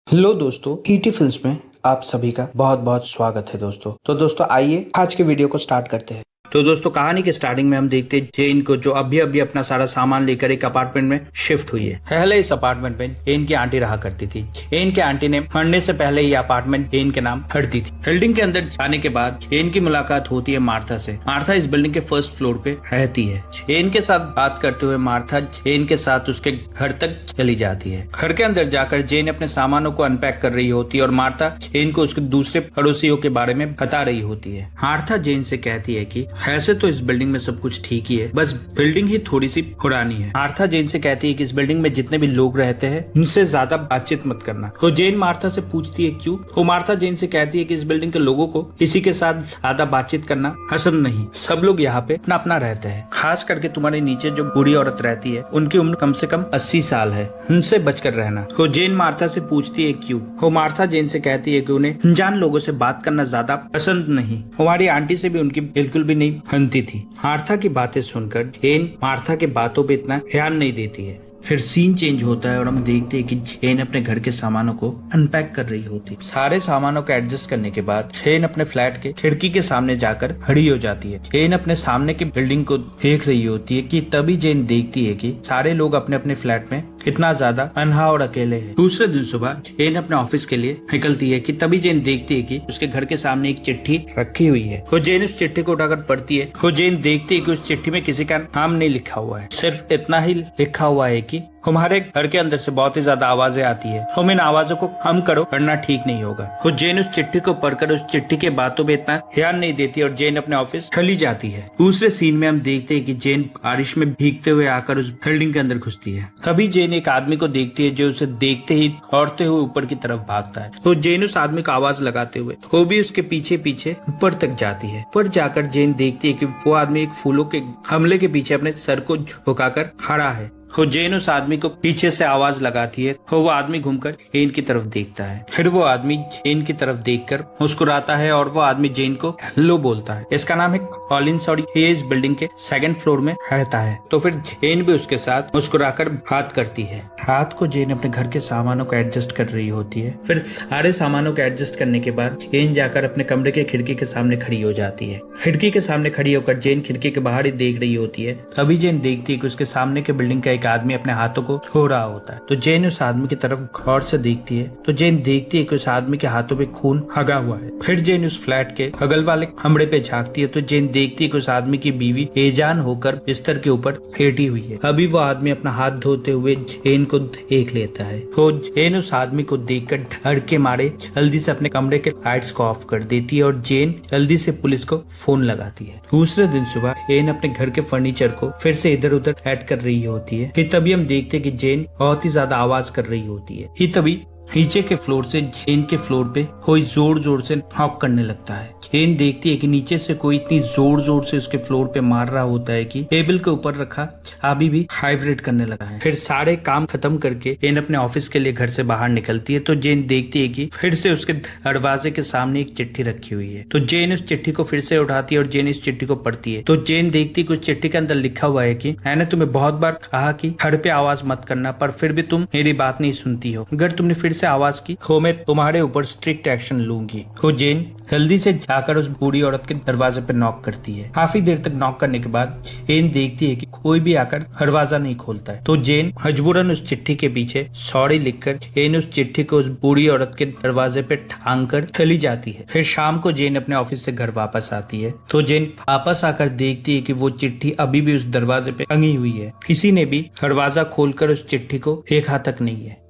Hello दोस्तों, ET films में आप सभी का बहुत बहुत स्वागत है दोस्तों। तो दोस्तों आइए आज के वीडियो को स्टार्ट करते हैं। तो दोस्तों कहानी के स्टार्टिंग में हम देखते हैं जेन को, जो अभी अभी अपना सारा सामान लेकर एक अपार्टमेंट में शिफ्ट हुई है। पहले इस अपार्टमेंट में जेन की आंटी रहा करती थी। जेन की आंटी ने मरने से पहले ये अपार्टमेंट जेन के नाम हट दी थी। बिल्डिंग के अंदर जाने के बाद जेन की मुलाकात होती है मार्था से। मार्था इस बिल्डिंग के फर्स्ट फ्लोर पे रहती है। जेन के साथ बात करते हुए मार्था जेन के साथ उसके घर तक चली जाती है। घर के अंदर जाकर जेन अपने सामानों को अनपैक कर रही होती है और मार्था जेन को उसके दूसरे पड़ोसियों के बारे में बता रही होती है। मार्था जेन से कहती है कि ऐसे तो इस बिल्डिंग में सब कुछ ठीक ही है, बस बिल्डिंग ही थोड़ी सी पुरानी है। मार्था जेन से कहती है कि इस बिल्डिंग में जितने भी लोग रहते हैं उनसे ज्यादा बातचीत मत करना। तो जेन मार्था से पूछती है क्यों। तो मार्था जेन से कहती है कि इस बिल्डिंग के लोगों को किसी के साथ ज्यादा बातचीत करना पसंद नहीं। सब लोग यहाँ पे अपना अपना रहते हैं। खास करके तुम्हारे नीचे जो बूढ़ी औरत रहती है उनकी उम्र कम से कम 80 साल है, उनसे बचकर रहना। तो जेन मार्था से पूछती है क्यों। वो मार्था जेन से कहती है कि उन्हें अनजान लोगों से बात करना ज्यादा पसंद नहीं। हमारी आंटी से भी उनकी बिल्कुल भी नहीं बनती थी। मार्था की बातें सुनकर जेन मार्था के बातों पे इतना ध्यान नहीं देती है। फिर सीन चेंज होता है और हम देखते हैं कि जेन अपने घर के सामानों को अनपैक कर रही होती है। सारे सामानों को एडजस्ट करने के बाद जेन अपने फ्लैट के खिड़की के सामने जाकर खड़ी हो जाती है। जेन अपने सामने की बिल्डिंग को देख रही होती है कि तभी जेन देखती है कि सारे लोग अपने अपने फ्लैट में कितना ज्यादा अनहा और अकेले हैं। दूसरे दिन सुबह जेन अपने ऑफिस के लिए निकलती है कि तभी जेन देखती है कि उसके घर के सामने एक चिट्ठी रखी हुई है। वो जेन उस चिट्ठी को उठाकर पढ़ती है। वो जेन देखती है कि उस चिट्ठी में किसी का नाम नहीं लिखा हुआ है, सिर्फ इतना ही लिखा हुआ है कि हमारे घर के अंदर से बहुत ही ज्यादा आवाजें आती है, तुम इन आवाजों को कम करो वरना ठीक नहीं होगा। वो जेन उस चिट्ठी को पढ़कर उस चिट्ठी के बातों पे इतना ध्यान नहीं देती और जेन अपने ऑफिस चली जाती है। दूसरे सीन में हम देखते हैं कि जेन बारिश में भीगते हुए आकर उस बिल्डिंग के अंदर घुसती है। तभी जेन एक आदमी को देखती है जो उसे देखते ही दौड़ते हुए ऊपर की तरफ भागता है। तो जेन उस आदमी को आवाज लगाते हुए वो भी उसके पीछे पीछे ऊपर तक जाती है। ऊपर जाकर जेन देखती है कि वो आदमी एक फूलों के गमले के पीछे अपने सर को झुकाकर खड़ा है। वो जेन उस आदमी को पीछे से आवाज लगाती है। वो आदमी घूमकर जेन की तरफ देखता है। फिर वो आदमी जेन की तरफ देखकर मुस्कुराता है और वो आदमी जेन को हेलो बोलता है। इसका नाम है कॉलिंस और ये इस बिल्डिंग के सेकंड फ्लोर में रहता है। तो फिर जेन भी उसके साथ मुस्कुराकर बात करती है। रात को जेन अपने घर के सामानों को एडजस्ट कर रही होती है। फिर सारे सामानों को एडजस्ट करने के बाद जेन जाकर अपने कमरे के खिड़की के सामने खड़ी हो जाती है। खिड़की के सामने खड़ी होकर जेन खिड़की के बाहर ही देख रही होती है। तभी जेन देखती है कि उसके सामने के बिल्डिंग का एक आदमी अपने हाथों को धो रहा होता है। तो जेन उस आदमी की तरफ गौर से देखती है। तो जेन देखती है कि उस आदमी के हाथों पे खून हगा हुआ है। फिर जेन उस फ्लैट के बगल वाले कमरे पे झांकती है। तो जेन देखती है कि उस आदमी की बीवी बेजान होकर बिस्तर के ऊपर लेटी हुई है। अभी वो आदमी अपना हाथ धोते हुए जेन को देख लेता है। तो जेन उस आदमी को देखकर डर के मारे जल्दी से अपने कमरे के लाइट्स को ऑफ कर देती है और जेन जल्दी से पुलिस को फोन लगाती है। दूसरे दिन सुबह जेन अपने घर के फर्नीचर को फिर से इधर उधर सेट कर रही होती है। तभी हम देखते हैं कि जेन बहुत ही ज्यादा आवाज कर रही होती है। ही तभी नीचे के फ्लोर से जेन के फ्लोर पे कोई जोर जोर से नॉक करने लगता है। जेन देखती है कि नीचे से कोई इतनी जोर जोर से उसके फ्लोर पे मार रहा होता है कि टेबल के ऊपर रखा चाबी भी वाइब्रेट करने लगा है। फिर सारे काम खत्म करके जेन अपने ऑफिस के लिए घर से बाहर निकलती है। तो जेन देखती है कि फिर से उसके दरवाजे के सामने एक चिट्ठी रखी हुई है। तो जेन उस चिट्ठी को फिर से उठाती है और जेन इस चिट्ठी को पढ़ती है। तो जेन देखती है कि उस चिट्ठी के अंदर लिखा हुआ है कि मैंने तुम्हें बहुत बार कहा कि घर पे आवाज मत करना, पर फिर भी तुम मेरी बात नहीं सुनती हो। अगर तुमने फिर से आवाज की तो मैं तुम्हारे ऊपर स्ट्रिक्ट एक्शन लूंगी। तो जेन जल्दी से जाकर उस बूढ़ी औरत के दरवाजे पर नॉक करती है। काफी देर तक नॉक करने के बाद जेन देखती है कि कोई भी आकर दरवाजा नहीं खोलता है। तो जेन मजबूरन उस चिट्ठी के पीछे सॉरी लिखकर जेन उस चिट्ठी को उस बूढ़ी औरत के दरवाजे पे टांग कर चली जाती है। फिर शाम को जेन अपने ऑफिस से घर वापस आती है। तो जेन वापस आकर देखती है कि वो चिट्ठी अभी भी उस दरवाजे पे टंगी हुई है। किसी ने भी दरवाजा खोलकर उस चिट्ठी को देखा तक नहीं है।